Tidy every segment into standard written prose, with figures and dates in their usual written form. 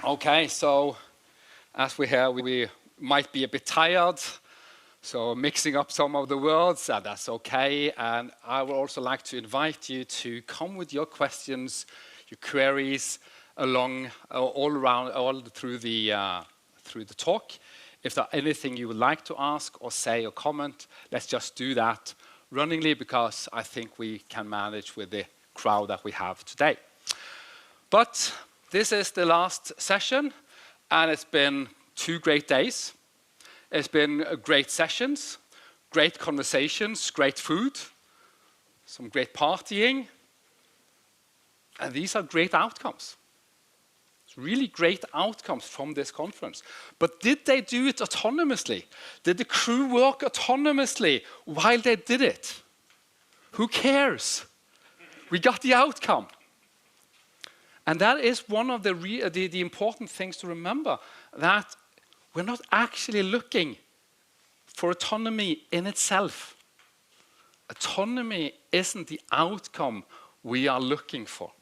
Okay, so as we hear, we might be a bit tired, so mixing up some of the words, that's okay. And I would also like to invite you to come with your questions, your queries along, all around, all through the talk. If there's anything you would like to ask or say or comment, let's just do that runningly, because I think we can manage with the crowd that we have today. But this is the last session, and it's been 2 great days. It's been great sessions, great conversations, great food, some great partying, and these are great outcomes. It's really great outcomes from this conference. But did they do it autonomously? Did the crew work autonomously while they did it? Who cares? We got the outcome. And that is one of the important things to remember, that we're not actually looking for autonomy in itself. Autonomy isn't the outcome we are looking for.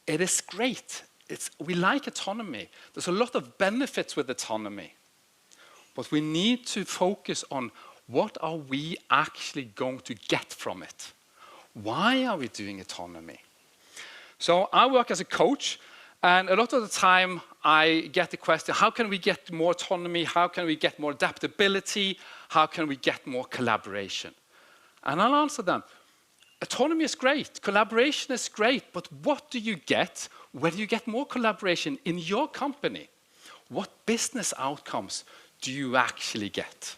It is great. We like autonomy. There's a lot of benefits with autonomy. But we need to focus on what are we actually going to get from it. Why are we doing autonomy? So I work as a coach, and a lot of the time I get the question, how can we get more autonomy? How can we get more adaptability? How can we get more collaboration? And I'll answer them. Autonomy is great, collaboration is great, but what do you get when you get more collaboration in your company? What business outcomes do you actually get?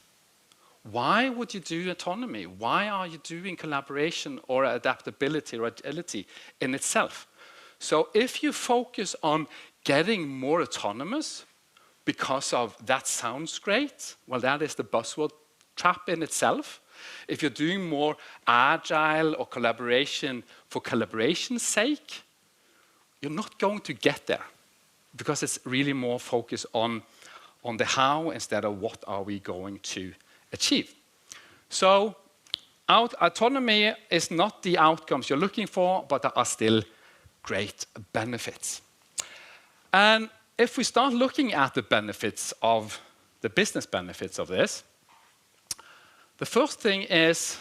Why would you do autonomy? Why are you doing collaboration or adaptability or agility in itself? So if you focus on getting more autonomous because of that sounds great, well, that is the buzzword trap in itself. If you're doing more agile or collaboration for collaboration's sake, you're not going to get there, because it's really more focused on the how instead of what are we going to achieve. So autonomy is not the outcomes you're looking for, but there are still great benefits. And if we start looking at the benefits of the business benefits of this, the first thing is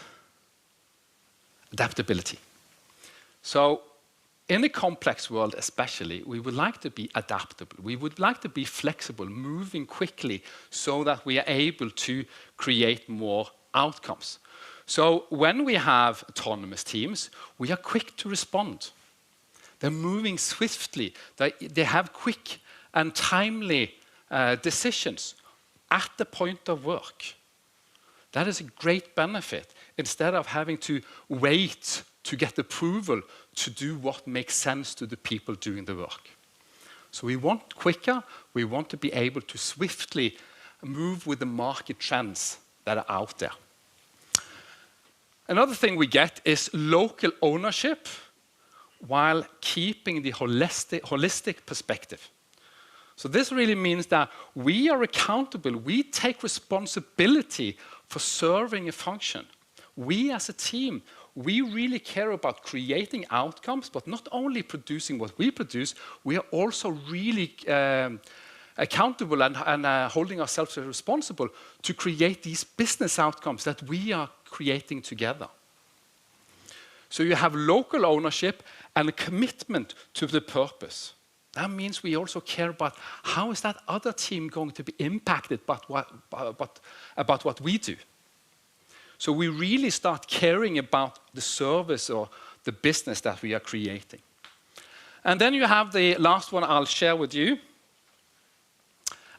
adaptability. So in a complex world especially, we would like to be adaptable. We would like to be flexible, moving quickly so that we are able to create more outcomes. So when we have autonomous teams, we are quick to respond. They're moving swiftly. They have quick and timely decisions at the point of work. That is a great benefit, instead of having to wait to get approval to do what makes sense to the people doing the work. So we want quicker, we want to be able to swiftly move with the market trends that are out there. Another thing we get is local ownership while keeping the holistic perspective. So this really means that we are accountable, we take responsibility for serving a function. We as a team, we really care about creating outcomes, but not only producing what we produce, we are also really accountable and holding ourselves responsible to create these business outcomes that we are creating together. So you have local ownership and a commitment to the purpose. That means we also care about how is that other team going to be impacted about what we do. So we really start caring about the service or the business that we are creating. And then you have the last one I'll share with you,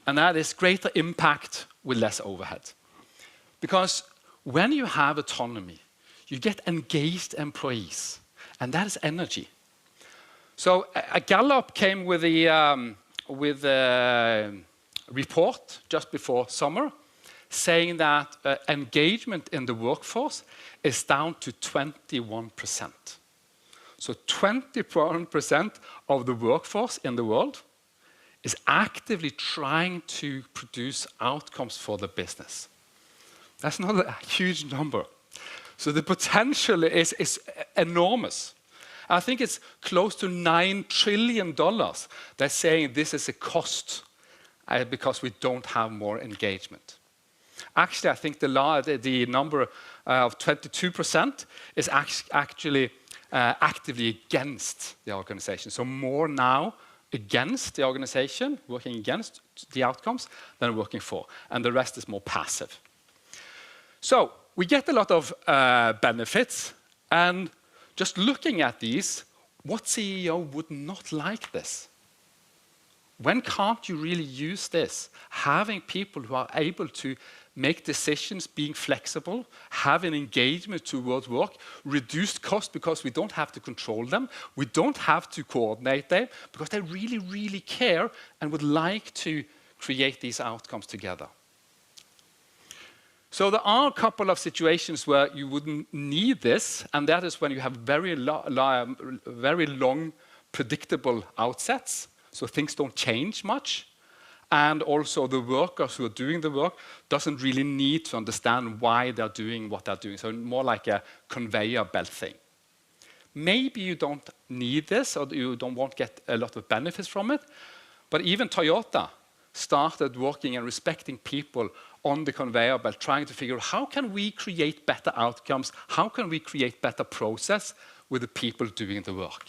and that is greater impact with less overhead. Because when you have autonomy, you get engaged employees, and that is energy. So a Gallup came with a report just before summer, saying that engagement in the workforce is down to 21%. So 21% of the workforce in the world is actively trying to produce outcomes for the business. That's not a huge number. So the potential is enormous. I think it's close to $9 trillion. They're saying this is a cost because we don't have more engagement. Actually, I think the number of 22% is actually actively against the organization. So more now against the organization, working against the outcomes, than working for. And the rest is more passive. So we get a lot of benefits. And just looking at these, what CEO would not like this? When can't you really use this? Having people who are able to make decisions, being flexible, have an engagement towards work, reduced cost because we don't have to control them, we don't have to coordinate them, because they really, really care and would like to create these outcomes together. So there are a couple of situations where you wouldn't need this, and that is when you have very long, predictable outsets, so things don't change much. And also the workers who are doing the work doesn't really need to understand why they're doing what they're doing. So more like a conveyor belt thing. Maybe you don't need this or you won't get a lot of benefits from it. But even Toyota started working and respecting people on the conveyor belt, trying to figure out how can we create better outcomes? How can we create better process with the people doing the work?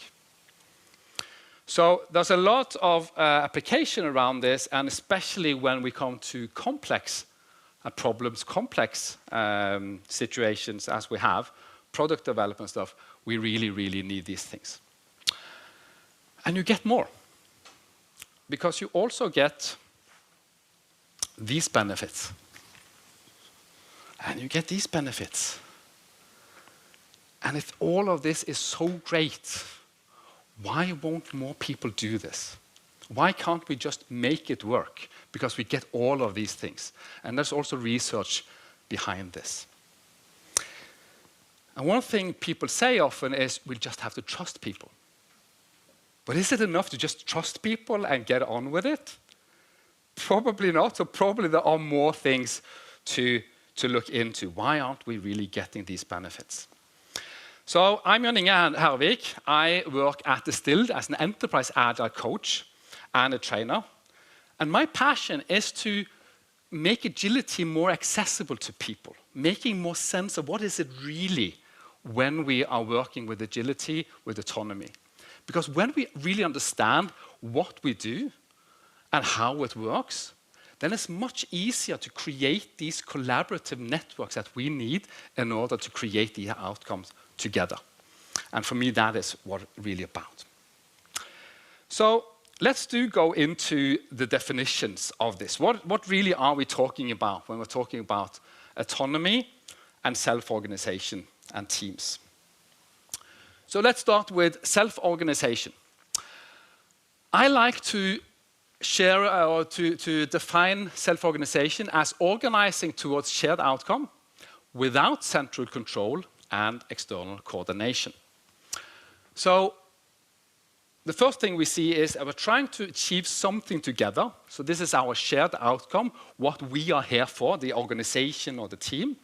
So there's a lot of application around this, and especially when we come to complex problems, complex situations as we have, product development stuff, we really, really need these things. And you get more, because you also get these benefits. And you get these benefits. And if all of this is so great, why won't more people do this? Why can't we just make it work? Because we get all of these things. And there's also research behind this. And one thing people say often is, we just have to trust people. But is it enough to just trust people and get on with it? Probably not. So probably there are more things to look into. Why aren't we really getting these benefits? So I'm Inge Hervik. I work at Distilled as an enterprise agile coach and a trainer. And my passion is to make agility more accessible to people, making more sense of what is it really when we are working with agility, with autonomy. Because when we really understand what we do and how it works, then it's much easier to create these collaborative networks that we need in order to create the outcomes together. And for me, that is what it's really about. So let's go into the definitions of this. What really are we talking about when we're talking about autonomy and self-organization and teams? So let's start with self-organization. I like to share or to define self-organization as organizing towards shared outcome without central control and external coordination. So the first thing we see is that we're trying to achieve something together. So this is our shared outcome, what we are here for, the organization or the team.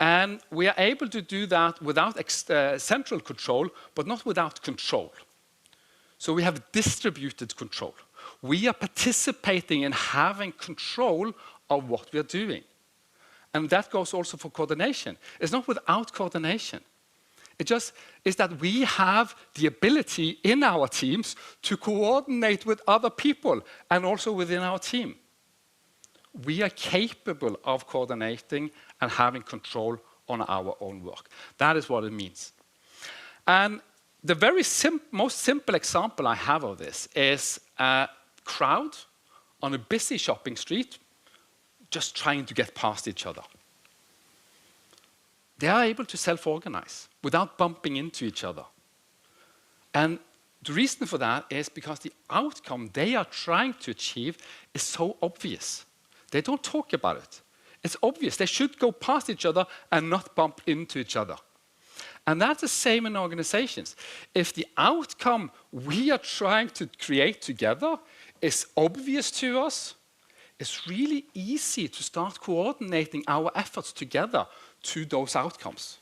And we are able to do that without central control, but not without control. So we have distributed control. We are participating in having control of what we are doing. And that goes also for coordination. It's not without coordination. It just is that we have the ability in our teams to coordinate with other people and also within our team. We are capable of coordinating and having control on our own work. That is what it means. And the very most simple example I have of this is a crowd on a busy shopping street just trying to get past each other. They are able to self-organize without bumping into each other. And the reason for that is because the outcome they are trying to achieve is so obvious. They don't talk about it. It's obvious. They should go past each other and not bump into each other. And that's the same in organizations. If the outcome we are trying to create together is obvious to us, it's really easy to start coordinating our efforts together to those outcomes.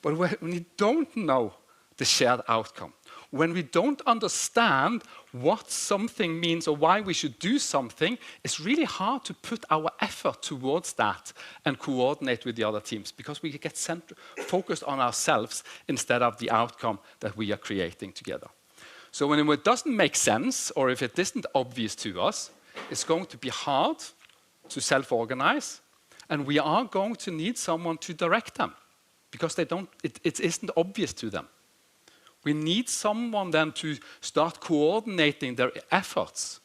But when you don't know the shared outcome. When we don't understand what something means or why we should do something, it's really hard to put our effort towards that and coordinate with the other teams, because we get focused on ourselves instead of the outcome that we are creating together. So when it doesn't make sense, or if it isn't obvious to us, it's going to be hard to self-organize, and we are going to need someone to direct them, because it isn't obvious to them. We need someone then to start coordinating their efforts,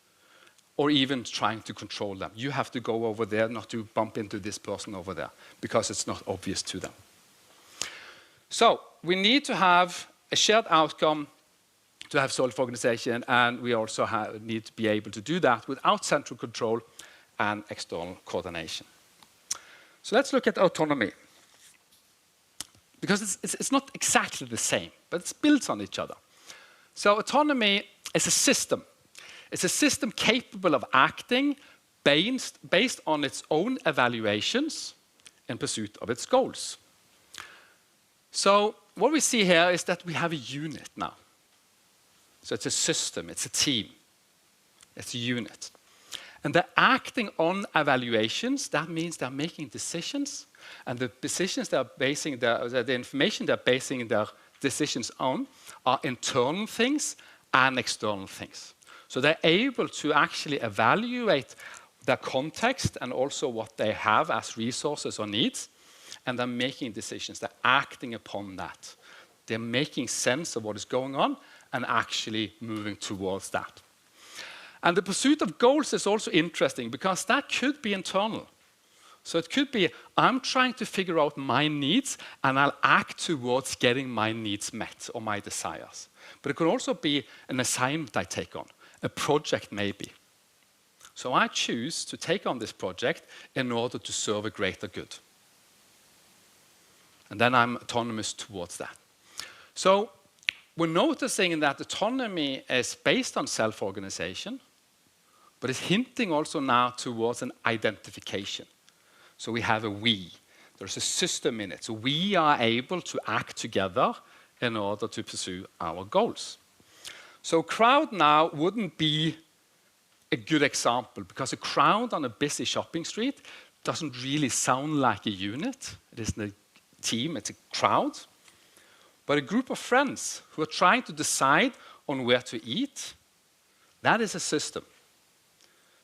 or even trying to control them. You have to go over there, not to bump into this person over there, because it's not obvious to them. So we need to have a shared outcome to have self-organization, and we also need to be able to do that without central control and external coordination. So let's look at autonomy. Because it's not exactly the same, but it's built on each other. So autonomy is a system. It's a system capable of acting based on its own evaluations in pursuit of its goals. So what we see here is that we have a unit now. So it's a system, it's a team, it's a unit. And they're acting on evaluations. That means they're making decisions. And the decisions they're basing the information they're basing their decisions on are internal things and external things. So they're able to actually evaluate their context and also what they have as resources or needs, and they're making decisions. They're acting upon that. They're making sense of what is going on and actually moving towards that. And the pursuit of goals is also interesting, because that could be internal. So it could be, I'm trying to figure out my needs, and I'll act towards getting my needs met or my desires. But it could also be an assignment I take on, a project maybe. So I choose to take on this project in order to serve a greater good. And then I'm autonomous towards that. So we're noticing that autonomy is based on self-organization, but it's hinting also now towards an identification. So we have a we. There's a system in it. So we are able to act together in order to pursue our goals. So crowd now wouldn't be a good example, because a crowd on a busy shopping street doesn't really sound like a unit. It isn't a team, it's a crowd. But a group of friends who are trying to decide on where to eat, that is a system.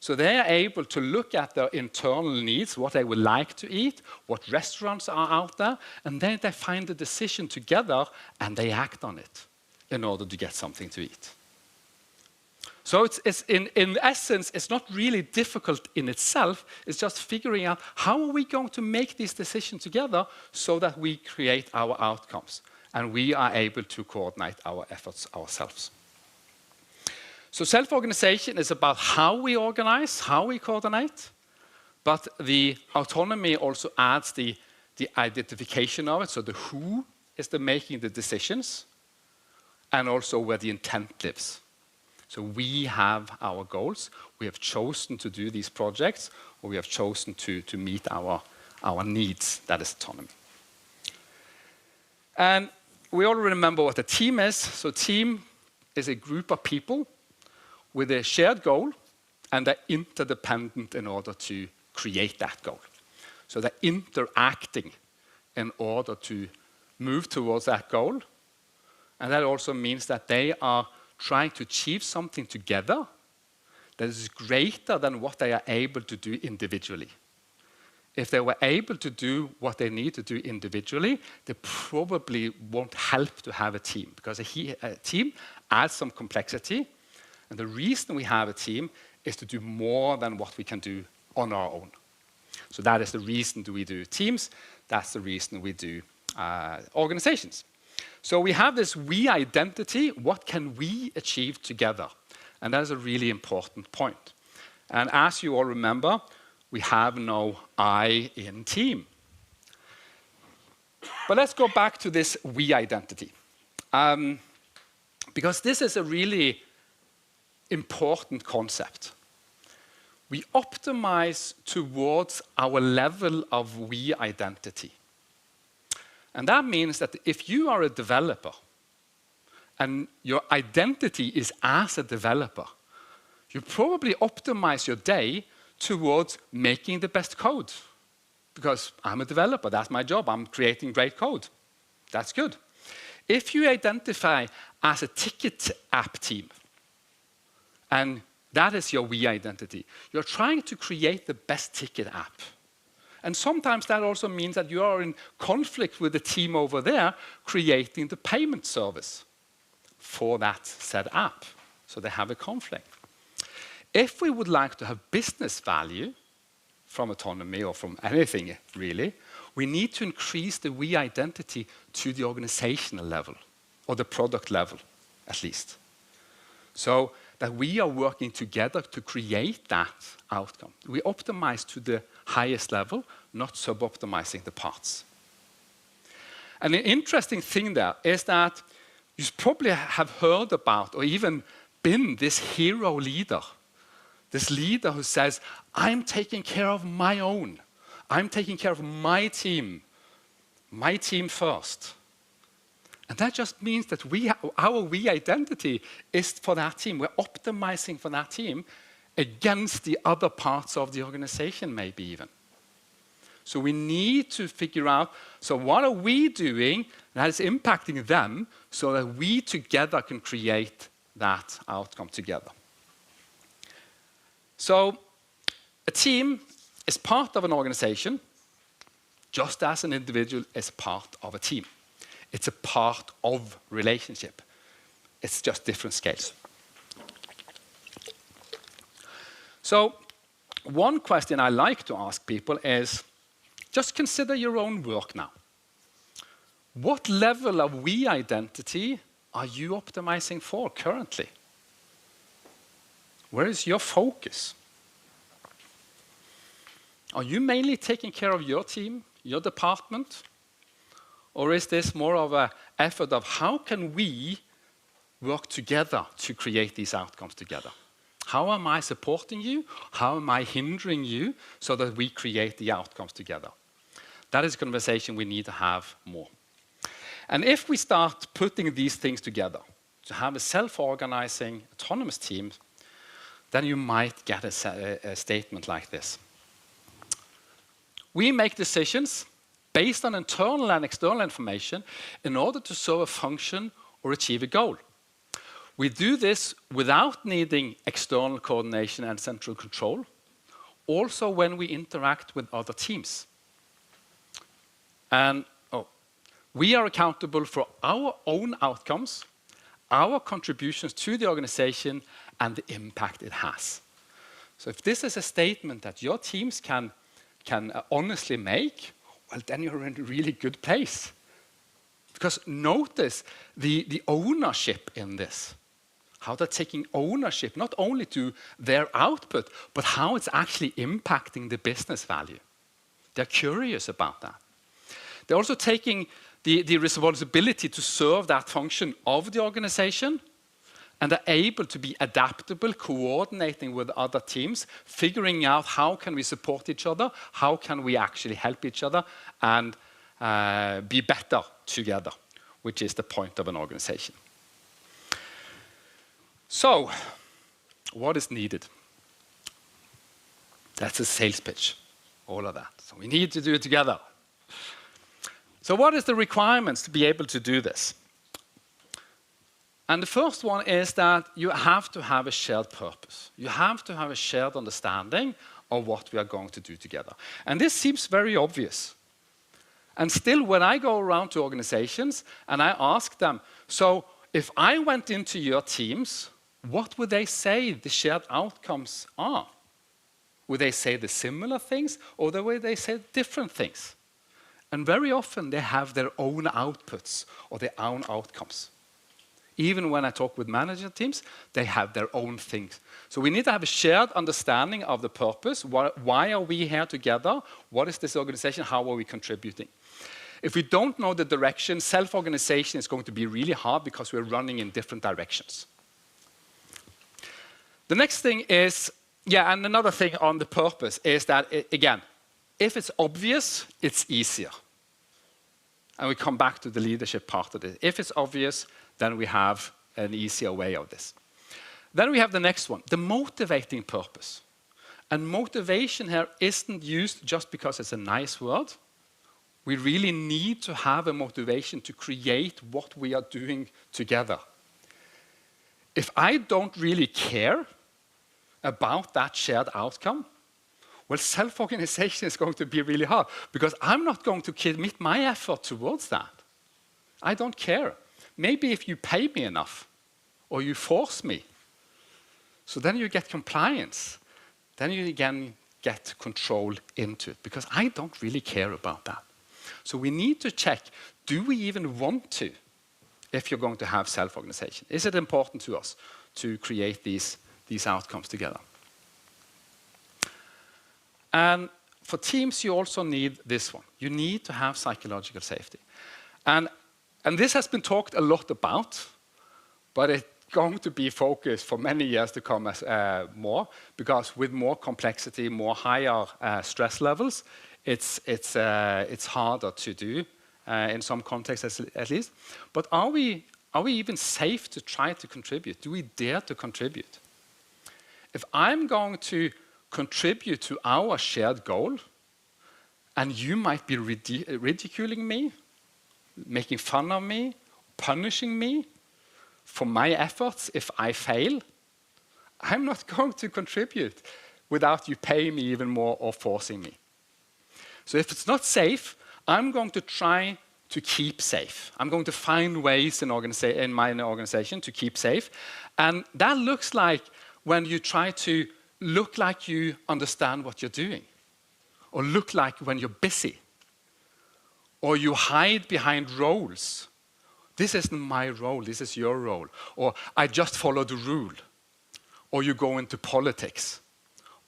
So they are able to look at their internal needs, what they would like to eat, what restaurants are out there, and then they find a decision together and they act on it in order to get something to eat. So it's in essence, it's not really difficult in itself. It's just figuring out how are we going to make these decisions together so that we create our outcomes and we are able to coordinate our efforts ourselves. So self-organization is about how we organize, how we coordinate, but the autonomy also adds the identification of it, so the who is the making the decisions, and also where the intent lives. So we have our goals, we have chosen to do these projects, or we have chosen to meet our needs. That is autonomy. And we all remember what a team is. So a team is a group of people with a shared goal, and they're interdependent in order to create that goal. So they're interacting in order to move towards that goal. And that also means that they are trying to achieve something together that is greater than what they are able to do individually. If they were able to do what they need to do individually, they probably won't help to have a team, because a team adds some complexity. And the reason we have a team is to do more than what we can do on our own. So that is the reason we do teams. That's the reason we do organizations. So we have this we identity. What can we achieve together? And that is a really important point. And as you all remember, we have no I in team. But let's go back to this we identity. Because this is a really important concept. We optimize towards our level of we identity. And that means that if you are a developer, and your identity is as a developer, you probably optimize your day towards making the best code. Because I'm a developer, that's my job, I'm creating great code. That's good. If you identify as a ticket app team, and that is your we identity, you're trying to create the best ticket app. And sometimes that also means that you are in conflict with the team over there creating the payment service for that said app. So they have a conflict. If we would like to have business value from Autonomy or from anything really, we need to increase the we identity to the organizational level or the product level at least. So that we are working together to create that outcome. We optimize to the highest level, not sub-optimizing the parts. And an interesting thing there is that you probably have heard about or even been this hero leader. This leader who says, I'm taking care of my own. I'm taking care of my team first. And that just means that our we identity is for that team. We're optimizing for that team against the other parts of the organization, maybe even. So we need to figure out, so what are we doing that is impacting them so that we together can create that outcome together. So a team is part of an organization, just as an individual is part of a team. It's a part of relationship. It's just different scales. So one question I like to ask people is, just consider your own work now. What level of we identity are you optimizing for currently? Where is your focus? Are you mainly taking care of your team, your department? Or is this more of an effort of how can we work together to create these outcomes together? How am I supporting you? How am I hindering you so that we create the outcomes together? That is a conversation we need to have more. And if we start putting these things together, to have a self-organizing, autonomous team, then you might get a statement like this. We make decisions based on internal and external information in order to serve a function or achieve a goal. We do this without needing external coordination and central control, also when we interact with other teams. And we are accountable for our own outcomes, our contributions to the organization, and the impact it has. So if this is a statement that your teams can honestly make, well, then you're in a really good place. Because notice the ownership in this. How they're taking ownership, not only to their output, but how it's actually impacting the business value. They're curious about that. They're also taking the responsibility to serve that function of the organization, and they're able to be adaptable, coordinating with other teams, figuring out how can we support each other, how can we actually help each other, and be better together, which is the point of an organization. So, what is needed? That's a sales pitch, all of that. So we need to do it together. So what is the requirements to be able to do this? And the first one is that you have to have a shared purpose. You have to have a shared understanding of what we are going to do together. And this seems very obvious. And still, when I go around to organizations and I ask them, so if I went into your teams, what would they say the shared outcomes are? Would they say the similar things, or would they say different things? And very often they have their own outputs or their own outcomes. Even when I talk with manager teams, they have their own things. So we need to have a shared understanding of the purpose. Why are we here together? What is this organization? How are we contributing? If we don't know the direction, self-organization is going to be really hard because we're running in different directions. The next thing is, and another thing on the purpose is that, again, if it's obvious, it's easier. And we come back to the leadership part of it. If it's obvious, then we have an easier way of this. Then we have the next one, the motivating purpose. And motivation here isn't used just because it's a nice word. We really need to have a motivation to create what we are doing together. If I don't really care about that shared outcome, well, self-organization is going to be really hard because I'm not going to commit my effort towards that. I don't care. Maybe if you pay me enough or you force me, so then you get compliance. Then you again get control into it because I don't really care about that. So we need to check, do we even want to if you're going to have self-organization? Is it important to us to create these outcomes together? And for teams, you also need this one. You need to have psychological safety. And this has been talked a lot about, but it's going to be focused for many years to come as more, because with more complexity, more higher stress levels, it's harder to do in some contexts at least. But are we even safe to try to contribute? Do we dare to contribute? If I'm going to contribute to our shared goal, and you might be ridiculing me, making fun of me, punishing me for my efforts if I fail, I'm not going to contribute without you paying me even more or forcing me. So if it's not safe, I'm going to try to keep safe. I'm going to find ways in my organization to keep safe. And that looks like when you try to look like you understand what you're doing, or look like when you're busy, or you hide behind roles. This isn't my role, this is your role. Or I just follow the rule. Or you go into politics.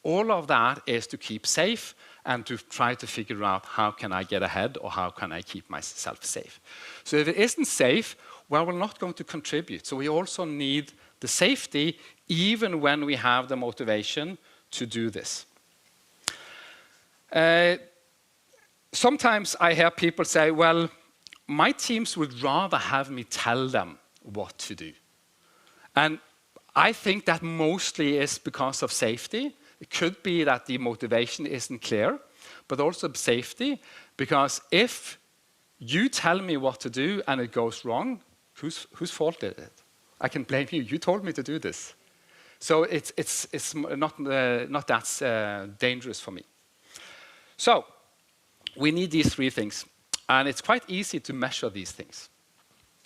All of that is to keep safe and to try to figure out how can I get ahead or how can I keep myself safe. So if it isn't safe, well, we're not going to contribute. So we also need the safety even when we have the motivation to do this. Sometimes I hear people say, well, my teams would rather have me tell them what to do. And I think that mostly is because of safety. It could be that the motivation isn't clear, but also safety, because if you tell me what to do and it goes wrong, whose fault is it? I can blame you. You told me to do this. So it's not that dangerous for me. So we need these three things. And it's quite easy to measure these things.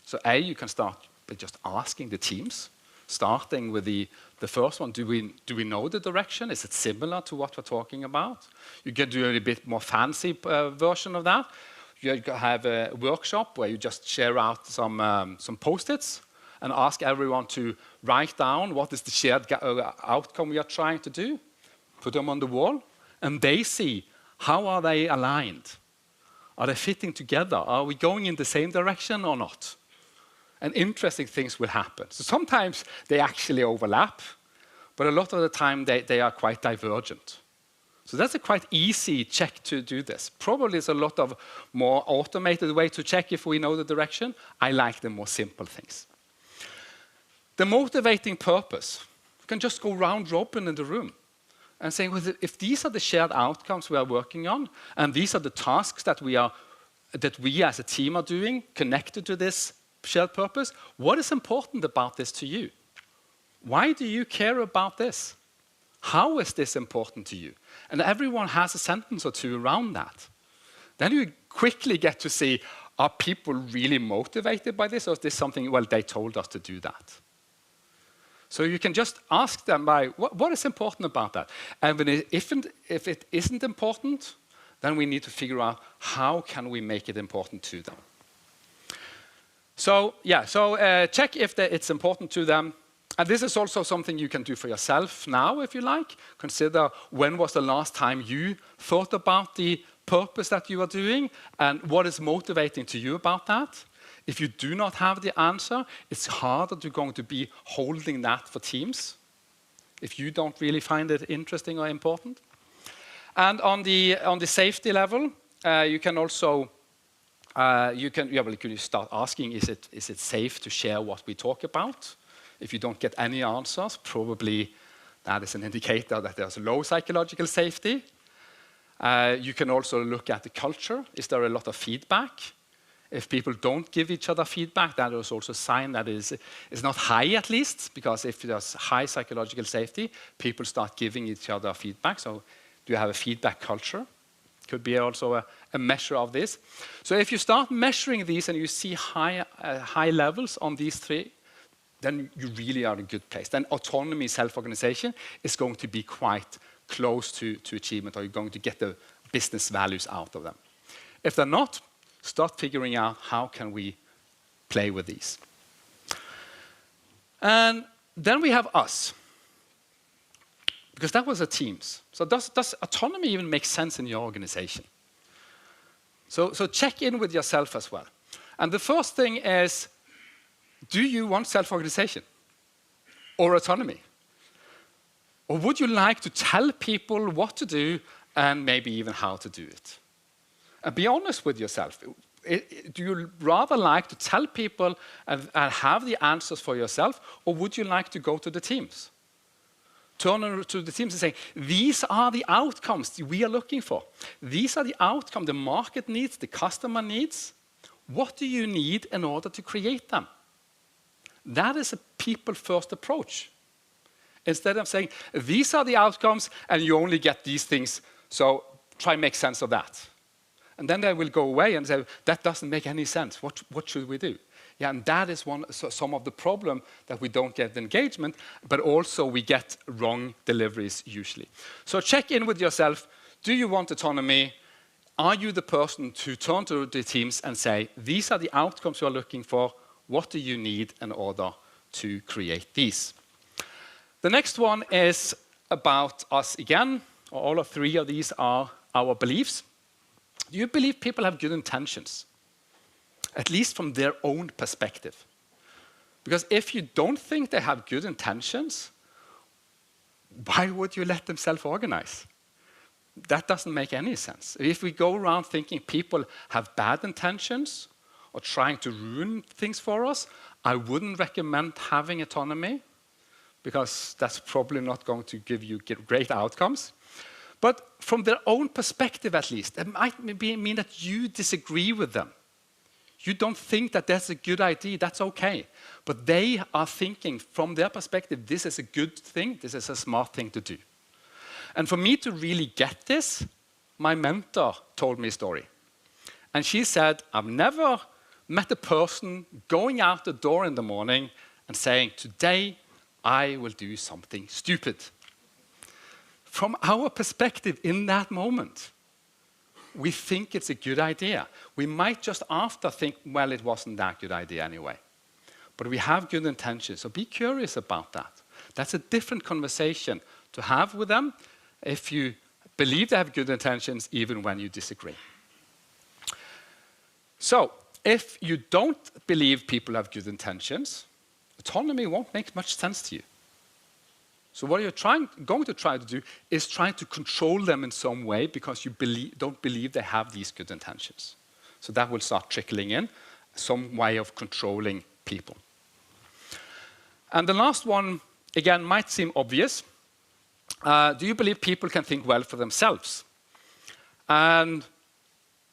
So you can start by just asking the teams, starting with the first one. Do we know the direction? Is it similar to what we're talking about? You can do a bit more fancy version of that. You can have a workshop where you just share out some Post-its and ask everyone to write down what is the shared outcome we are trying to do. Put them on the wall, and they see how are they aligned. Are they fitting together? Are we going in the same direction or not? And interesting things will happen. So sometimes they actually overlap, but a lot of the time they are quite divergent. So that's a quite easy check to do this. Probably it's a lot of more automated way to check if we know the direction. I like the more simple things. The motivating purpose. You can just go round robin in the room and say, well, if these are the shared outcomes we are working on, and these are the tasks that we as a team are doing, connected to this shared purpose, what is important about this to you? Why do you care about this? How is this important to you? And everyone has a sentence or two around that. Then you quickly get to see, are people really motivated by this, or is this something, well, they told us to do that? So you can just ask them what is important about that? And if it isn't important, then we need to figure out how can we make it important to them. So check if it's important to them. And this is also something you can do for yourself now, if you like. Consider when was the last time you thought about the purpose that you are doing and what is motivating to you about that. If you do not have the answer, it's harder to be holding that for teams if you don't really find it interesting or important. And on the safety level, you can also You can start asking, is it safe to share what we talk about? If you don't get any answers, probably that is an indicator that there's low psychological safety. You can also look at the culture. Is there a lot of feedback? If people don't give each other feedback, that is also a sign that it's not high, at least, because if there's high psychological safety, people start giving each other feedback. So do you have a feedback culture? Could be also a measure of this. So if you start measuring these and you see high levels on these three, then you really are in a good place. Then autonomy, self-organization is going to be quite close to achievement, or you're going to get the business values out of them. If they're not, start figuring out how can we play with these. And then we have us, because that was a teams. So does autonomy even make sense in your organization? So check in with yourself as well. And the first thing is, do you want self-organization or autonomy? Or would you like to tell people what to do and maybe even how to do it? And be honest with yourself. Do you rather like to tell people and have the answers for yourself, or would you like to go to the teams? Turn to the teams and say, these are the outcomes we are looking for. These are the outcomes the market needs, the customer needs. What do you need in order to create them? That is a people-first approach. Instead of saying, these are the outcomes and you only get these things, so try and make sense of that. And then they will go away and say, that doesn't make any sense. What should we do? Yeah, and that is some of the problem, that we don't get engagement, but also we get wrong deliveries usually. So check in with yourself. Do you want autonomy? Are you the person to turn to the teams and say, these are the outcomes you are looking for. What do you need in order to create these? The next one is about us again. All of three of these are our beliefs. Do you believe people have good intentions? At least from their own perspective. Because if you don't think they have good intentions, why would you let them self-organize? That doesn't make any sense. If we go around thinking people have bad intentions or trying to ruin things for us, I wouldn't recommend having autonomy, because that's probably not going to give you great outcomes. But from their own perspective, at least, it might mean that you disagree with them. You don't think that that's a good idea, that's okay. But they are thinking from their perspective, this is a good thing, this is a smart thing to do. And for me to really get this, my mentor told me a story. And she said, I've never met a person going out the door in the morning and saying, today I will do something stupid. From our perspective in that moment, we think it's a good idea. We might just after think, well, it wasn't that good idea anyway. But we have good intentions, so be curious about that. That's a different conversation to have with them if you believe they have good intentions, even when you disagree. So, if you don't believe people have good intentions, autonomy won't make much sense to you. So what you're going to try to do is try to control them in some way, because you don't believe they have these good intentions. So that will start trickling in, some way of controlling people. And the last one, again, might seem obvious. Do you believe people can think well for themselves? And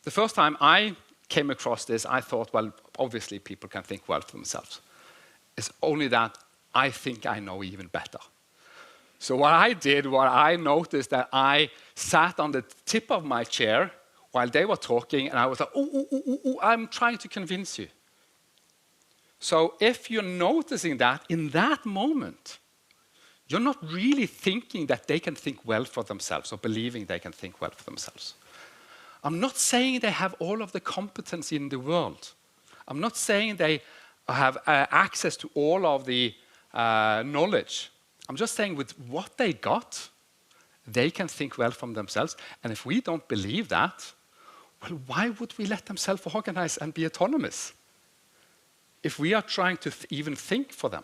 the first time I came across this, I thought, well, obviously people can think well for themselves. It's only that I think I know even better. So what I did, I noticed that I sat on the tip of my chair while they were talking, and I was like, I'm trying to convince you. So if you're noticing that in that moment, you're not really thinking that they can think well for themselves, or believing they can think well for themselves. I'm not saying they have all of the competence in the world. I'm not saying they have access to all of the knowledge. I'm just saying with what they got, they can think well from themselves. And if we don't believe that, well, why would we let them self-organize and be autonomous? If we are trying to even think for them.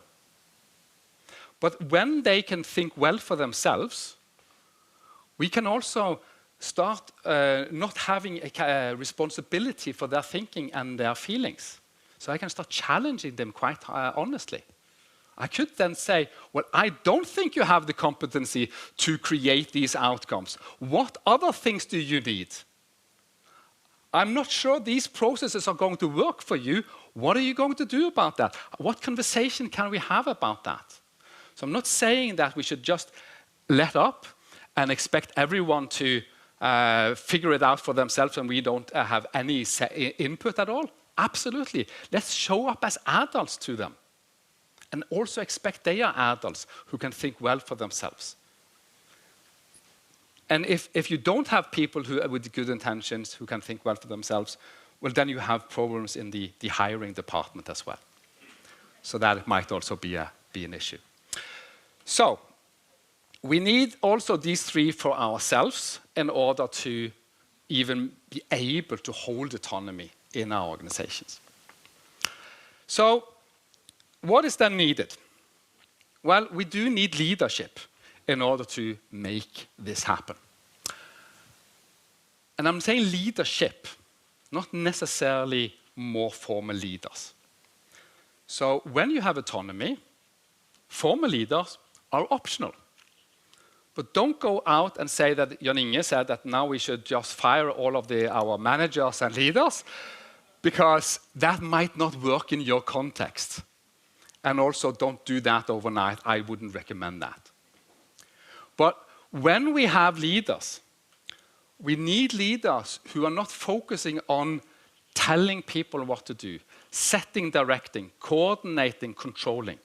But when they can think well for themselves, we can also start not having a responsibility for their thinking and their feelings. So I can start challenging them quite honestly. I could then say, well, I don't think you have the competency to create these outcomes. What other things do you need? I'm not sure these processes are going to work for you. What are you going to do about that? What conversation can we have about that? So I'm not saying that we should just let up and expect everyone to figure it out for themselves and we don't have any input at all. Absolutely. Let's show up as adults to them. And also expect they are adults who can think well for themselves. And if you don't have people with good intentions who can think well for themselves, well, then you have problems in the hiring department as well. So that might also be an issue. So we need also these three for ourselves in order to even be able to hold autonomy in our organizations. So what is then needed? Well, we do need leadership in order to make this happen. And I'm saying leadership, not necessarily more formal leaders. So when you have autonomy, formal leaders are optional. But don't go out and say that Inge said that now we should just fire all of our managers and leaders, because that might not work in your context. And also don't do that overnight. I wouldn't recommend that. But when we have leaders, we need leaders who are not focusing on telling people what to do, setting, directing, coordinating, controlling.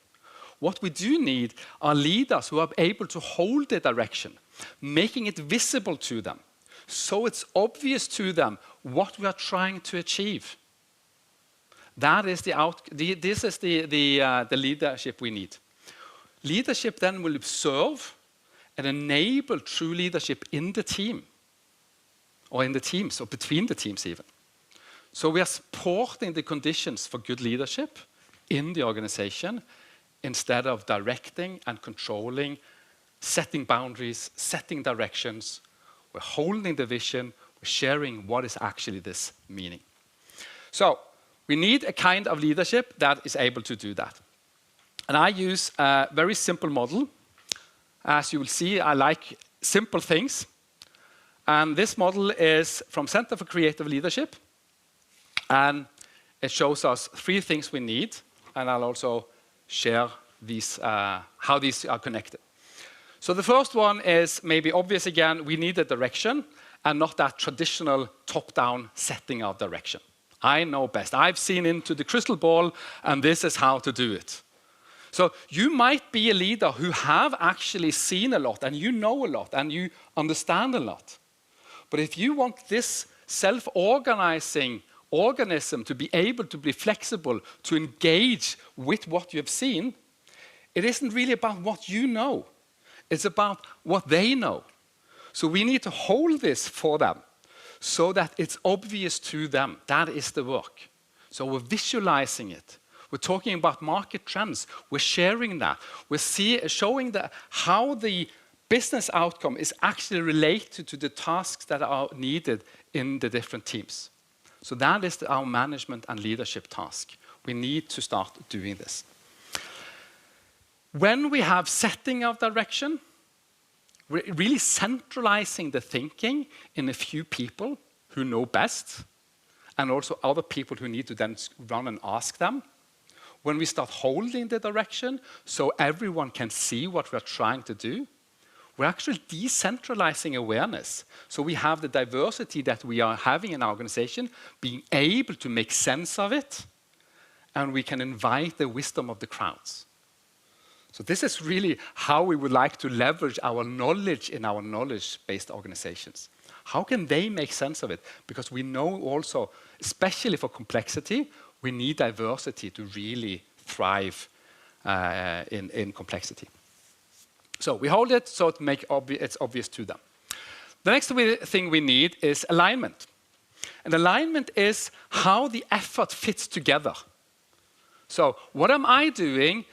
What we do need are leaders who are able to hold the direction, making it visible to them, so it's obvious to them what we are trying to achieve. That is this is the leadership we need. Leadership then will serve and enable true leadership in the team, or in the teams, or between the teams even. So we are supporting the conditions for good leadership in the organization instead of directing and controlling, setting boundaries, setting directions. We're holding the vision, we're sharing what is actually this meaning. So we need a kind of leadership that is able to do that. And I use a very simple model. As you will see, I like simple things. And this model is from Center for Creative Leadership. And it shows us three things we need. And I'll also share these, how these are connected. So the first one is maybe obvious again. We need a direction and not that traditional top-down setting of direction. I know best. I've seen into the crystal ball, and this is how to do it. So you might be a leader who have actually seen a lot, and you know a lot, and you understand a lot. But if you want this self-organizing organism to be able to be flexible, to engage with what you have seen, it isn't really about what you know. It's about what they know. So we need to hold this for them so that it's obvious to them. That is the work. So we're visualizing it. We're talking about market trends. We're sharing that. We're showing how the business outcome is actually related to the tasks that are needed in the different teams. So that is our management and leadership task. We need to start doing this. When we have setting of direction, we're really centralizing the thinking in a few people who know best, and also other people who need to then run and ask them. When we start holding the direction so everyone can see what we're trying to do, we're actually decentralizing awareness. So we have the diversity that we are having in our organization, being able to make sense of it, and we can invite the wisdom of the crowds. So this is really how we would like to leverage our knowledge in our knowledge-based organizations. How can they make sense of it? Because we know also, especially for complexity, we need diversity to really thrive in complexity. So we hold it so it's obvious to them. The next thing we need is alignment. And alignment is how the effort fits together. So what am I doing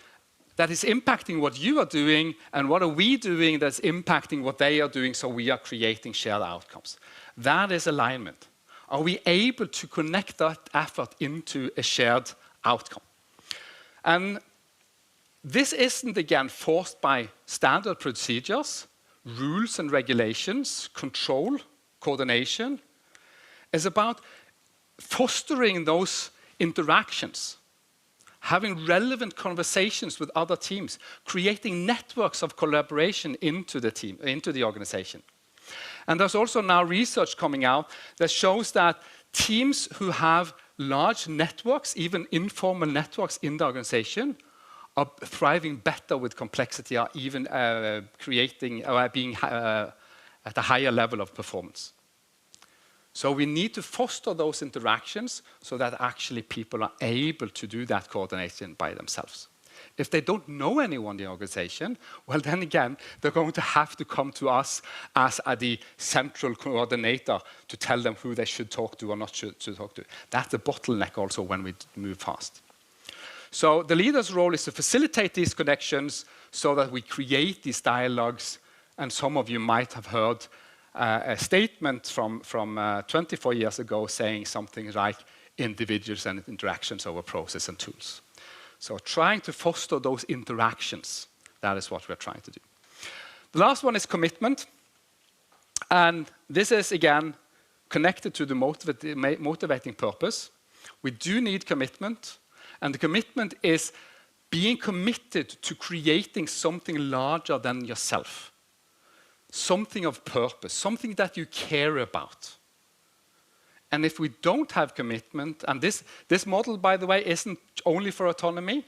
that is impacting what you are doing, and what are we doing that's impacting what they are doing, so we are creating shared outcomes. That is alignment. Are we able to connect that effort into a shared outcome? And this isn't, again, forced by standard procedures, rules and regulations, control, coordination. It's about fostering those interactions, having relevant conversations with other teams, creating networks of collaboration into the team, into the organization. And there's also now research coming out that shows that teams who have large networks, even informal networks in the organization, are thriving better with complexity, are even creating or being at a higher level of performance. So we need to foster those interactions so that actually people are able to do that coordination by themselves. If they don't know anyone in the organization, well, then again, they're going to have to come to us as the central coordinator to tell them who they should talk to or not should talk to. That's a bottleneck also when we move fast. So the leader's role is to facilitate these connections so that we create these dialogues. And some of you might have heard a statement from 24 years ago saying something like individuals and interactions over process and tools. So trying to foster those interactions, that is what we're trying to do. The last one is commitment. And this is, again, connected to the motivating purpose. We do need commitment. And the commitment is being committed to creating something larger than yourself. Something of purpose, something that you care about. And if we don't have commitment, and this model, by the way, isn't only for autonomy.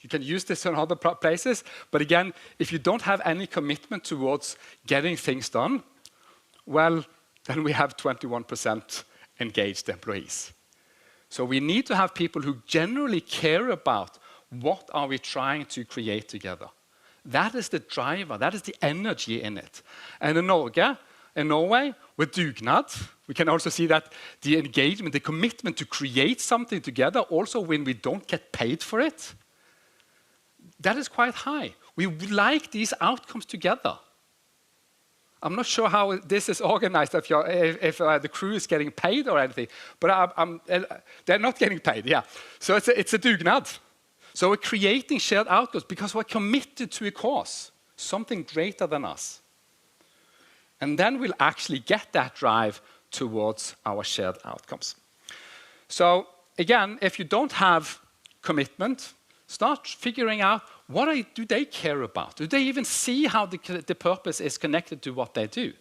You can use this in other places. But again, if you don't have any commitment towards getting things done, well, then we have 21% engaged employees. So we need to have people who generally care about what are we trying to create together. That is the driver, that is the energy in it. And in Norway, with dugnad, we can also see that the engagement, the commitment to create something together, also when we don't get paid for it, that is quite high. We like these outcomes together. I'm not sure how this is organized, if the crew is getting paid or anything, but they're not getting paid, yeah. So it's a dugnad. So we're creating shared outcomes because we're committed to a cause, something greater than us. And then we'll actually get that drive towards our shared outcomes. So again, if you don't have commitment, start figuring out what do they care about? Do they even see how the purpose is connected to what they do?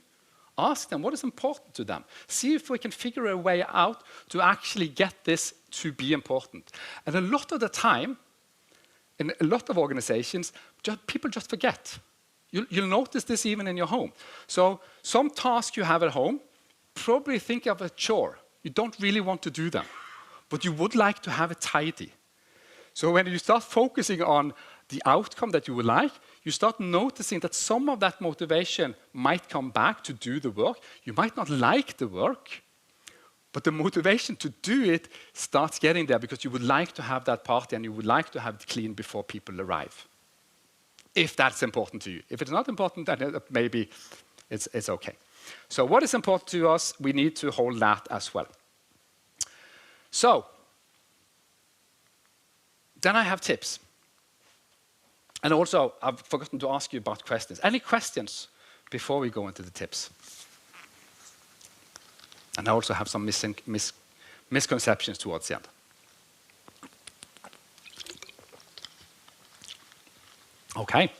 Ask them what is important to them. See if we can figure a way out to actually get this to be important. And a lot of the time, in a lot of organizations, people just forget. You'll notice this even in your home. So some tasks you have at home, probably think of a chore. You don't really want to do them, but you would like to have it tidy. So when you start focusing on the outcome that you would like, you start noticing that some of that motivation might come back to do the work. You might not like the work, but the motivation to do it starts getting there because you would like to have that party and you would like to have it clean before people arrive. If that's important to you. If it's not important, then maybe it's okay. So what is important to us, we need to hold that as well. So, then I have tips. And also, I've forgotten to ask you about questions. Any questions before we go into the tips? And I also have some misconceptions towards the end. Okay.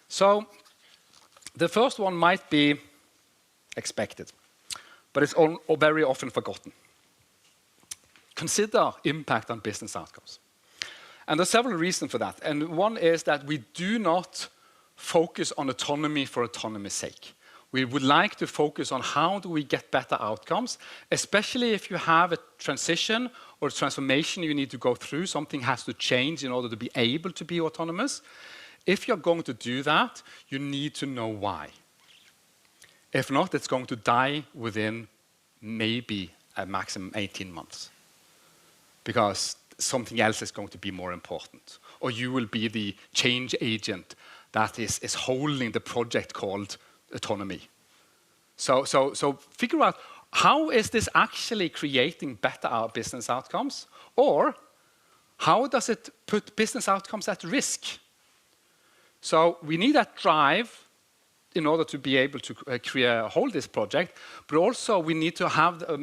So, the first one might be expected, but it's very often forgotten. Consider impact on business outcomes. And there are several reasons for that. And one is that we do not focus on autonomy for autonomy's sake. We would like to focus on how do we get better outcomes, especially if you have a transition or a transformation you need to go through. Something has to change in order to be able to be autonomous. If you're going to do that, you need to know why. If not, it's going to die within maybe a maximum 18 months. Because something else is going to be more important. or you will be the change agent that is holding the project called Autonomy. So figure out, how is this actually creating better business outcomes? Or how does it put business outcomes at risk? So we need that drive in order to be able to hold this project, but also we need to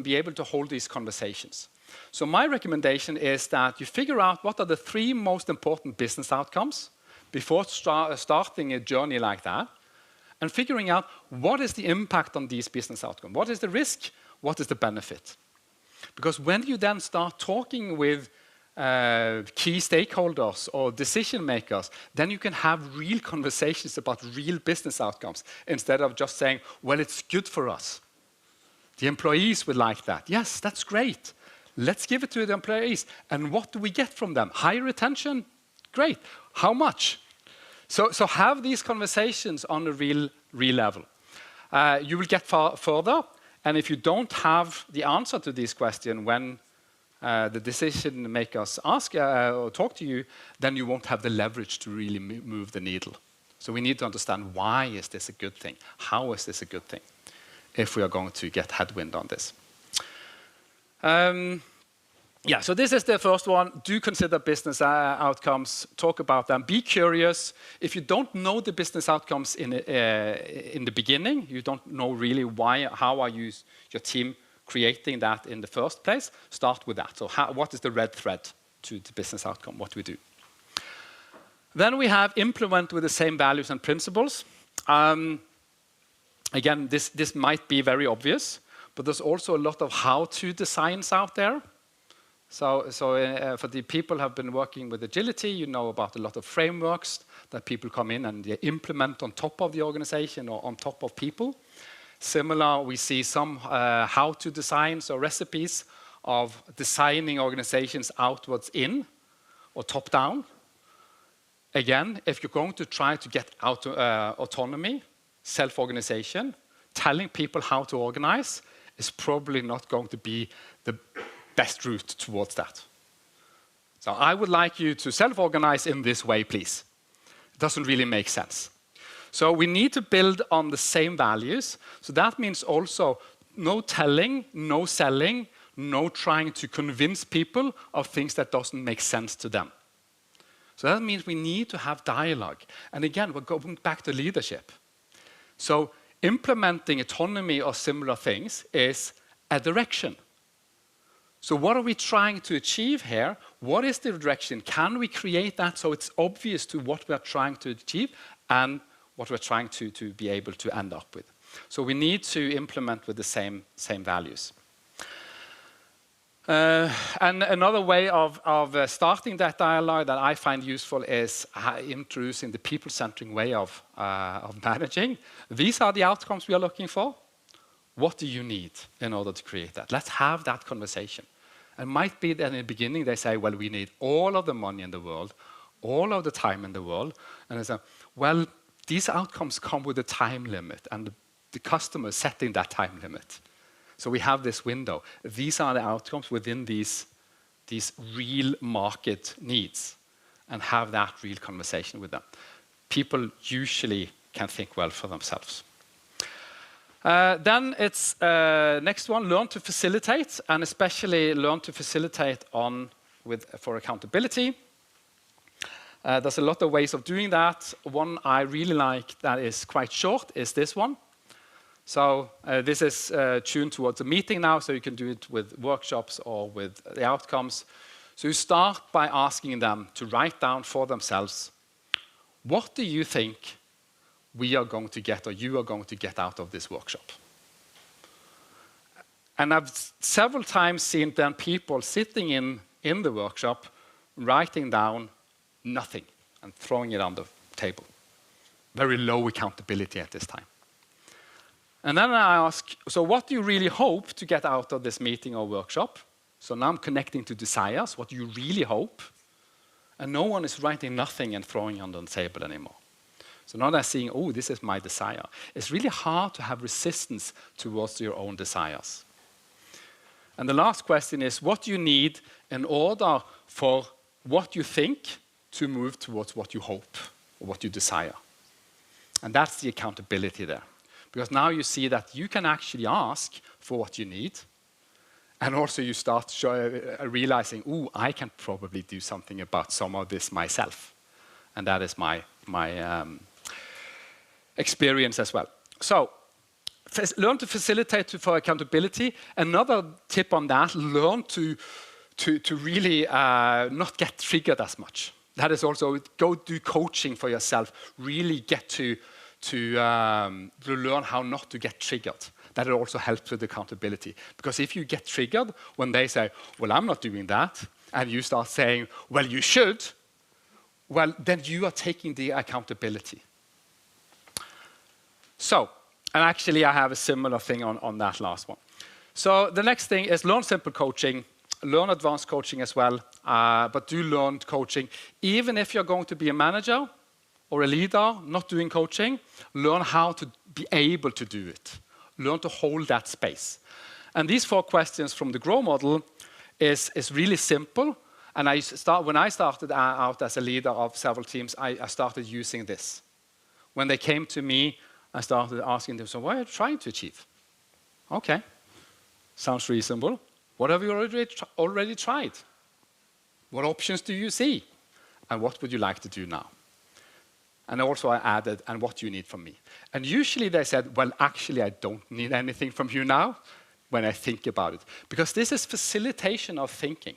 be able to hold these conversations. So my recommendation is that you figure out what are the 3 most important business outcomes before starting a journey like that, and figuring out what is the impact on these business outcomes. What is the risk? What is the benefit? Because when you then start talking with key stakeholders or decision makers, then you can have real conversations about real business outcomes instead of just saying, well, it's good for us. The employees would like that. Yes, that's great. Let's give it to the employees. And what do we get from them? Higher retention? Great. How much? So have these conversations on a real level. You will get further. And if you don't have the answer to this question when the decision makers ask or talk to you, then you won't have the leverage to really move the needle. So we need to understand, why is this a good thing? How is this a good thing if we are going to get headwind on this? Yeah, so this is the first one. Do consider business outcomes. Talk about them. Be curious. If you don't know the business outcomes in the beginning, you don't know really how are your team creating that in the first place, start with that. So what is the red thread to the business outcome, what we do? Then we have implement with the same values and principles. Again, this might be very obvious, but there's also a lot of how-to designs out there. So for the people who have been working with agility, you know about a lot of frameworks that people come in and they implement on top of the organization or on top of people. Similar, we see some how-to designs or recipes of designing organizations outwards in or top down. Again, if you're going to try to get autonomy, self-organization, telling people how to organize is probably not going to be the best route towards that. So I would like you to self-organize in this way, please. It doesn't really make sense. So we need to build on the same values. So that means also no telling, no selling, no trying to convince people of things that doesn't make sense to them. So that means we need to have dialogue. And again, we're going back to leadership. So implementing autonomy or similar things is a direction. So what are we trying to achieve here? What is the direction? Can we create that so it's obvious to what we're trying to achieve and what we're trying to be able to end up with? So we need to implement with the same values. And another way of starting that dialogue that I find useful is introducing the people-centering way of managing. These are the outcomes we are looking for. What do you need in order to create that? Let's have that conversation. It might be that in the beginning they say, well, we need all of the money in the world, all of the time in the world. And they say, well, these outcomes come with a time limit, and the customer is setting that time limit. So we have this window. These are the outcomes within these real market needs, and have that real conversation with them. People usually can think well for themselves. Then it's next one, learn to facilitate, and especially learn to facilitate for accountability. There's a lot of ways of doing that. One I really like that is quite short is this one. So this is tuned towards a meeting now, so you can do it with workshops or with the outcomes. So you start by asking them to write down for themselves, what do you think we are going to get or you are going to get out of this workshop? And I've several times seen then people sitting in the workshop writing down nothing and throwing it on the table. Very low accountability at this time. And then I ask, so what do you really hope to get out of this meeting or workshop? So now I'm connecting to desires, what do you really hope? And no one is writing nothing and throwing it on the table anymore. So now they're seeing, oh, this is my desire. It's really hard to have resistance towards your own desires. And the last question is, what do you need in order for what you think to move towards what you hope or what you desire. And that's the accountability there. Because now you see that you can actually ask for what you need. And also you start realizing, ooh, I can probably do something about some of this myself. And that is my experience as well. So learn to facilitate for accountability. Another tip on that, learn to really not get triggered as much. That is also, go do coaching for yourself. Really get to learn how not to get triggered. That also helps with accountability. Because if you get triggered when they say, well, I'm not doing that, and you start saying, well, you should, well, then you are taking the accountability. So, and actually I have a similar thing on that last one. So the next thing is learn simple coaching, learn advanced coaching as well, but do learn coaching. Even if you're going to be a manager or a leader not doing coaching, learn how to be able to do it. Learn to hold that space. And these 4 questions from the GROW model is really simple. And when I started out as a leader of several teams, I started using this. When they came to me, I started asking them, so what are you trying to achieve? Okay, sounds reasonable. What have you already tried? What options do you see? And what would you like to do now? And also I added, and what do you need from me? And usually they said, well, actually, I don't need anything from you now when I think about it. Because this is facilitation of thinking.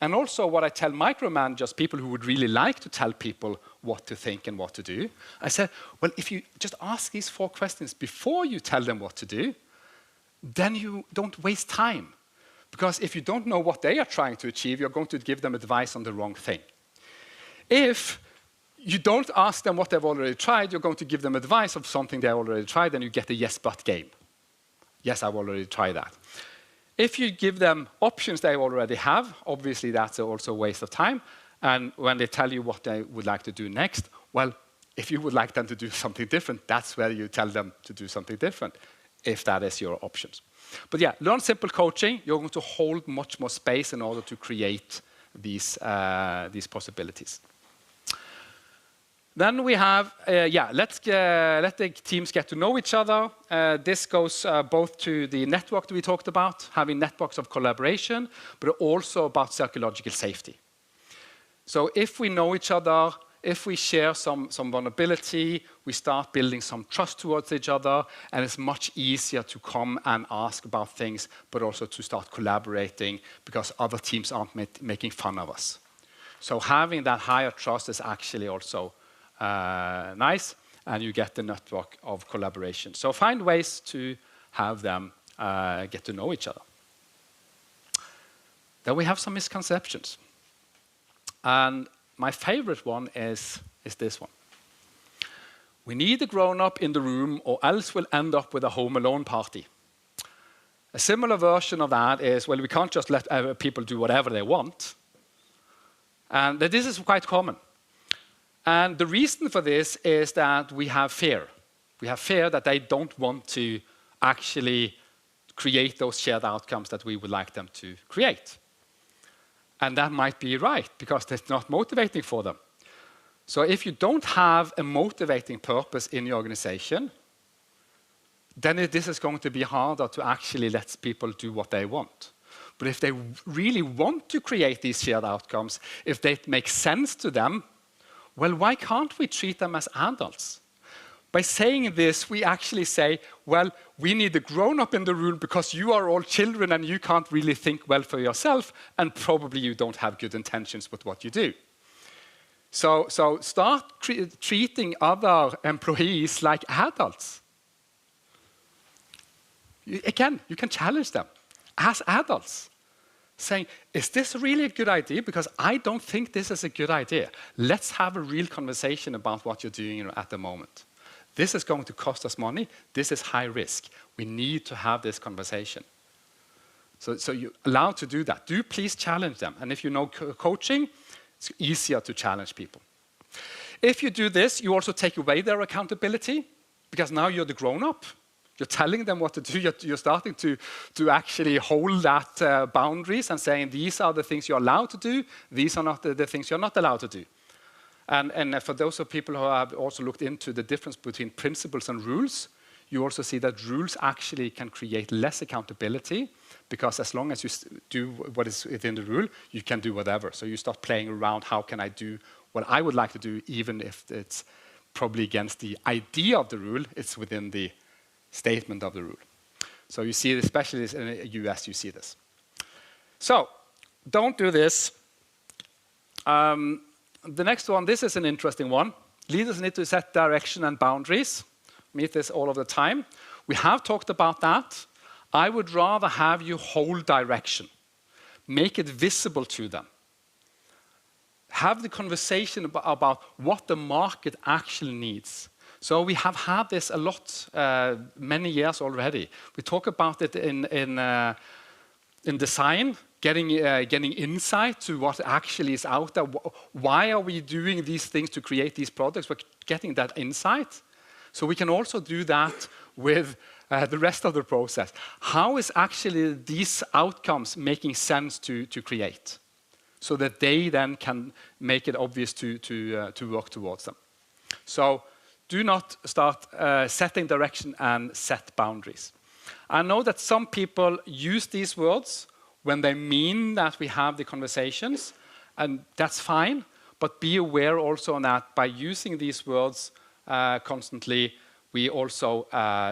And also what I tell micromanagers, people who would really like to tell people what to think and what to do, I said, well, if you just ask these 4 questions before you tell them what to do, then you don't waste time. Because if you don't know what they are trying to achieve, you're going to give them advice on the wrong thing. If you don't ask them what they've already tried, you're going to give them advice of something they already tried, and you get a yes-but game. Yes, I've already tried that. If you give them options they already have, obviously that's also a waste of time. And when they tell you what they would like to do next, well, if you would like them to do something different, that's where you tell them to do something different, if that is your options. But yeah, learn simple coaching. You're going to hold much more space in order to create these possibilities. Then we have, let the teams get to know each other. This goes both to the network that we talked about, having networks of collaboration, but also about psychological safety. So if we know each other, if we share some vulnerability, we start building some trust towards each other, and it's much easier to come and ask about things, but also to start collaborating because other teams aren't making fun of us. So having that higher trust is actually also nice, and you get the network of collaboration. So find ways to have them get to know each other. Then we have some misconceptions. And my favorite one is this one. We need a grown-up in the room or else we'll end up with a home alone party. A similar version of that is, well, we can't just let people do whatever they want. And this is quite common. And the reason for this is that we have fear. We have fear that they don't want to actually create those shared outcomes that we would like them to create. And that might be right, because that's not motivating for them. So if you don't have a motivating purpose in your organization, then this is going to be harder to actually let people do what they want. But if they really want to create these shared outcomes, if they make sense to them, well, why can't we treat them as adults? By saying this, we actually say, well, we need a grown-up in the room because you are all children and you can't really think well for yourself, and probably you don't have good intentions with what you do. So start treating other employees like adults. Again, you can challenge them as adults, saying, is this really a good idea? Because I don't think this is a good idea. Let's have a real conversation about what you're doing at the moment. This is going to cost us money. This is high risk. We need to have this conversation. So you're allowed to do that. Do please challenge them. And if you know coaching, it's easier to challenge people. If you do this, you also take away their accountability, because now you're the grown-up. You're telling them what to do. You're starting to actually hold that boundaries and saying these are the things you're allowed to do. These are not the things you're not allowed to do. And for those of people who have also looked into the difference between principles and rules, you also see that rules actually can create less accountability, because as long as you do what is within the rule, you can do whatever. So you start playing around, how can I do what I would like to do, even if it's probably against the idea of the rule, it's within the statement of the rule. So you see, especially in the US, you see this. So don't do this. The next one, this is an interesting one. Leaders need to set direction and boundaries. Meet this all of the time. We have talked about that. I would rather have you hold direction. Make it visible to them. Have the conversation about what the market actually needs. So we have had this a lot, many years already. We talk about it in design, getting insight to what actually is out there. Why are we doing these things to create these products? We're getting that insight. So we can also do that with the rest of the process. How is actually these outcomes making sense to create? So that they then can make it obvious to work towards them. So do not start setting direction and set boundaries. I know that some people use these words when they mean that we have the conversations, and that's fine, but be aware also that by using these words constantly, we also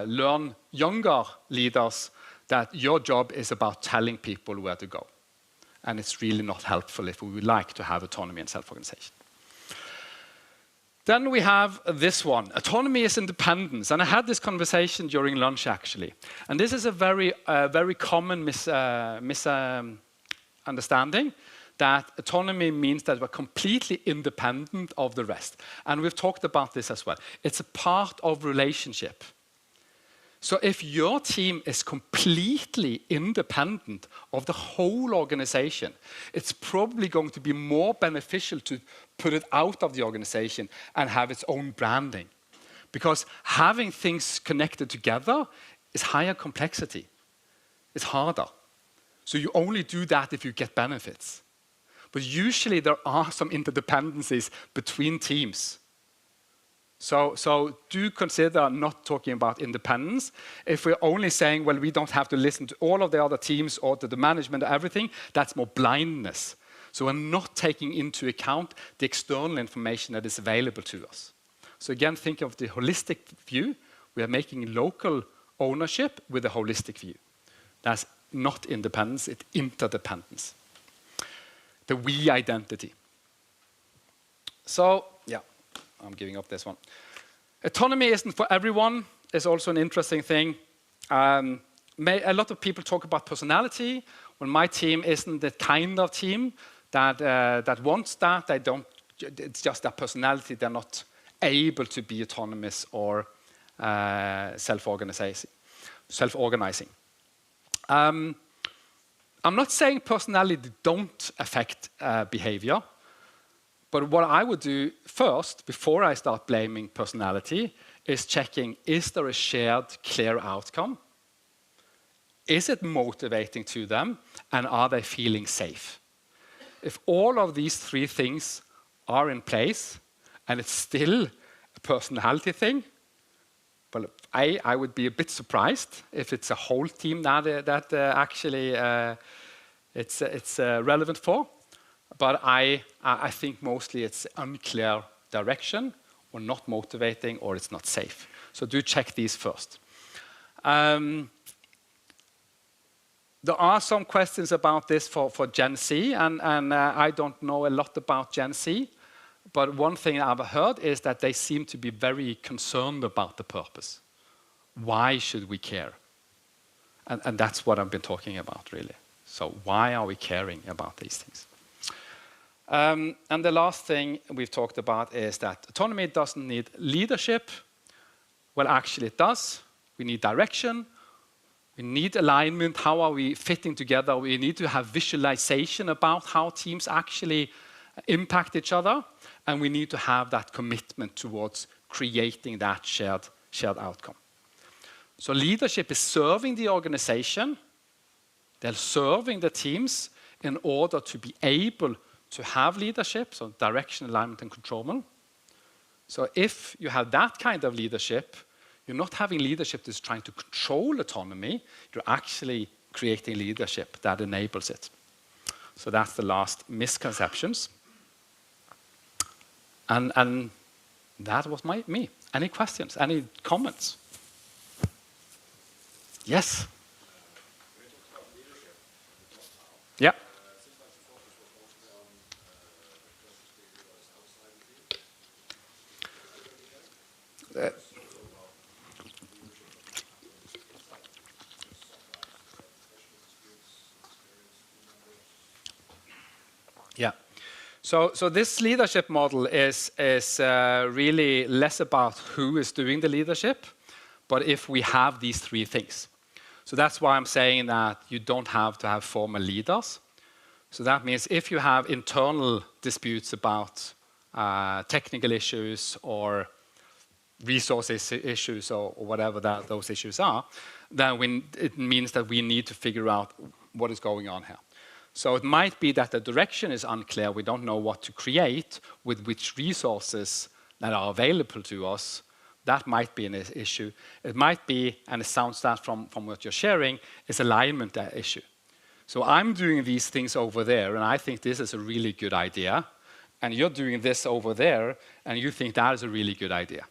learn younger leaders that your job is about telling people where to go. And it's really not helpful if we would like to have autonomy and self-organization. Then we have this one. Autonomy is independence. And I had this conversation during lunch, actually. And this is a very common misunderstanding, that autonomy means that we're completely independent of the rest. And we've talked about this as well. It's a part of relationship. So if your team is completely independent of the whole organization, it's probably going to be more beneficial to put it out of the organization and have its own branding. Because having things connected together is higher complexity. It's harder. So you only do that if you get benefits. But usually there are some interdependencies between teams. So do consider not talking about independence. If we're only saying, well, we don't have to listen to all of the other teams or to the management or everything, that's more blindness. So we're not taking into account the external information that is available to us. So again, think of the holistic view. We are making local ownership with a holistic view. That's not independence, it's interdependence. The we identity. So, yeah. I'm giving up this one. Autonomy isn't for everyone. It's also an interesting thing. A lot of people talk about personality. Well, my team isn't the kind of team that wants that. They don't. It's just their personality. They're not able to be autonomous or self-organizing. I'm not saying personality don't affect behavior. But what I would do first, before I start blaming personality, is checking, is there a shared, clear outcome? Is it motivating to them? And are they feeling safe? If all of these three things are in place, and it's still a personality thing, well, I would be a bit surprised if it's a whole team that actually it's relevant for. But I think mostly it's unclear direction, or not motivating, or it's not safe. So do check these first. There are some questions about this for Gen Z, and I don't know a lot about Gen Z. But one thing I've heard is that they seem to be very concerned about the purpose. Why should we care? And that's what I've been talking about, really. So why are we caring about these things? And the last thing we've talked about is that autonomy doesn't need leadership. Well, actually it does. We need direction. We need alignment. How are we fitting together? We need to have visualization about how teams actually impact each other. And we need to have that commitment towards creating that shared outcome. So leadership is serving the organization, they're serving the teams in order to be able to have leadership, so direction, alignment, and control. So if you have that kind of leadership, you're not having leadership that's trying to control autonomy, you're actually creating leadership that enables it. So that's the last misconceptions. And that was me. Any questions? Any comments? Yes? Yeah. Yeah. So this leadership model is really less about who is doing the leadership, but if we have these three things. So that's why I'm saying that you don't have to have formal leaders. So that means if you have internal disputes about technical issues or resources issues or whatever those issues are, then it means that we need to figure out what is going on here. So it might be that the direction is unclear. We don't know what to create with which resources that are available to us. That might be an issue. It might be, and it sounds that from what you're sharing, is alignment issue. So I'm doing these things over there, and I think this is a really good idea. And you're doing this over there, and you think that is a really good idea.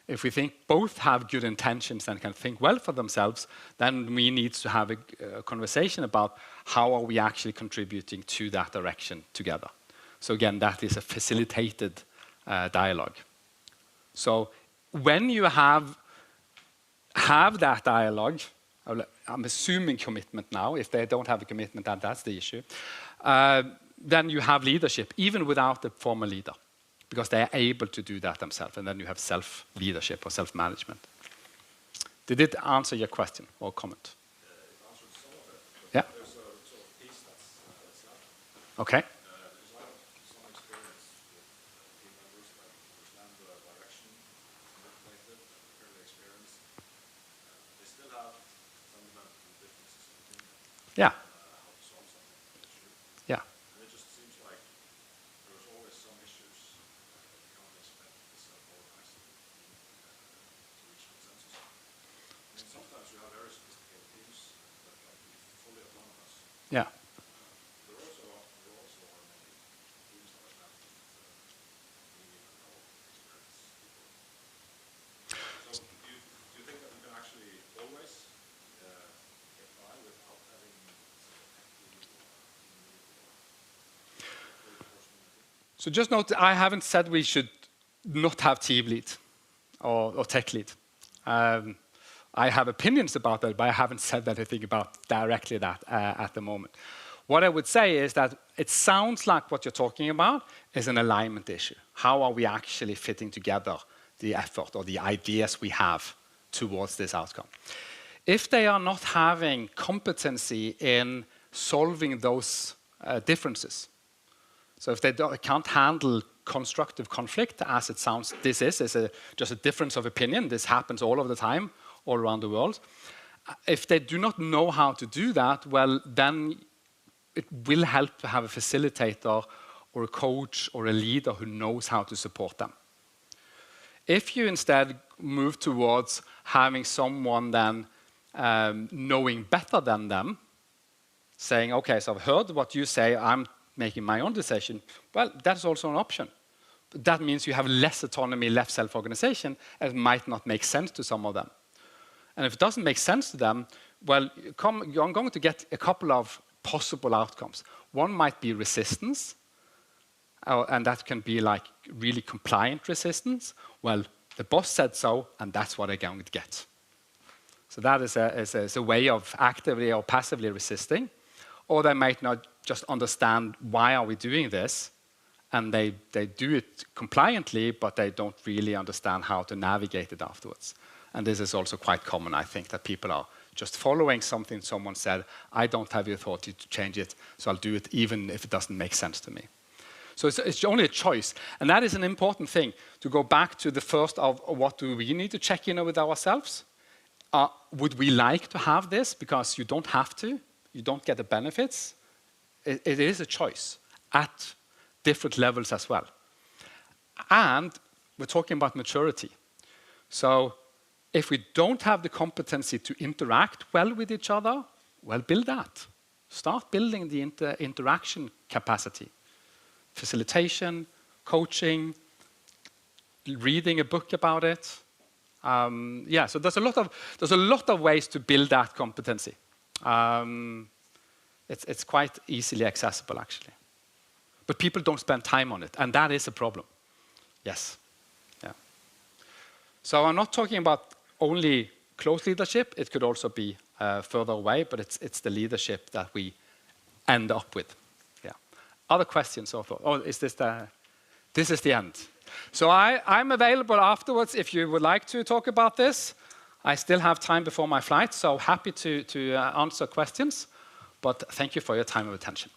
If we think both have good intentions and can think well for themselves, then we need to have a conversation about how are we actually contributing to that direction together. So again, that is a facilitated dialogue. So when you have that dialogue, I'm assuming commitment now. If they don't have a commitment, then that's the issue. Then you have leadership, even without the formal leader, because they are able to do that themselves. And then you have self-leadership or self-management. Did it answer your question or comment? It answered some of it. Yeah. There's a sort of piece that's left. Okay. Because I have some experience with team members that understand the direction, motivated, fairly experienced. They still have fundamental differences in opinion. Yeah. How to solve something issue. Yeah. And it just seems like there's always some issues that you can't expect the self-organized team to reach consensus on. I mean, sometimes you have very sophisticated teams that can be fully autonomous. Yeah. There also are many teams that are managed with medium and low experience people. So do you think that you can actually always get by without having tech lead or team lead or So just note, I haven't said we should not have team lead or tech lead. I have opinions about that, but I haven't said anything about directly that at the moment. What I would say is that it sounds like what you're talking about is an alignment issue. How are we actually fitting together the effort or the ideas we have towards this outcome? If they are not having competency in solving those differences, so if they can't handle constructive conflict, as it sounds this is just a difference of opinion, this happens all of the time, all around the world. If they do not know how to do that, well, then it will help to have a facilitator or a coach or a leader who knows how to support them. If you instead move towards having someone then knowing better than them, saying, okay, so I've heard what you say, I'm making my own decision, well, that's also an option. But that means you have less autonomy, less self-organization, and it might not make sense to some of them. And if it doesn't make sense to them, well, you're going to get a couple of possible outcomes. One might be resistance, and that can be like really compliant resistance. Well, the boss said so, and that's what I'm going to get. So that is a way of actively or passively resisting. Or they might not just understand why are we doing this, and they do it compliantly, but they don't really understand how to navigate it afterwards. And this is also quite common, I think, that people are just following something someone said, I don't have the authority to change it, so I'll do it even if it doesn't make sense to me. So it's only a choice. And that is an important thing, to go back to the first of what do we need to check in with ourselves. Would we like to have this? Because you don't have to. You don't get the benefits. It is a choice at different levels as well. And we're talking about maturity. So if we don't have the competency to interact well with each other, well, build that. Start building the interaction capacity. Facilitation, coaching, reading a book about it. So there's a lot of ways to build that competency. It's quite easily accessible, actually. But people don't spend time on it, and that is a problem. Yes. Yeah. So I'm not talking about only close leadership. It could also be further away, but it's the leadership that we end up with. Yeah. Other questions or thoughts? Oh, is this is the end. So I'm available afterwards if you would like to talk about this. I still have time before my flight, so happy to answer questions. But thank you for your time and attention.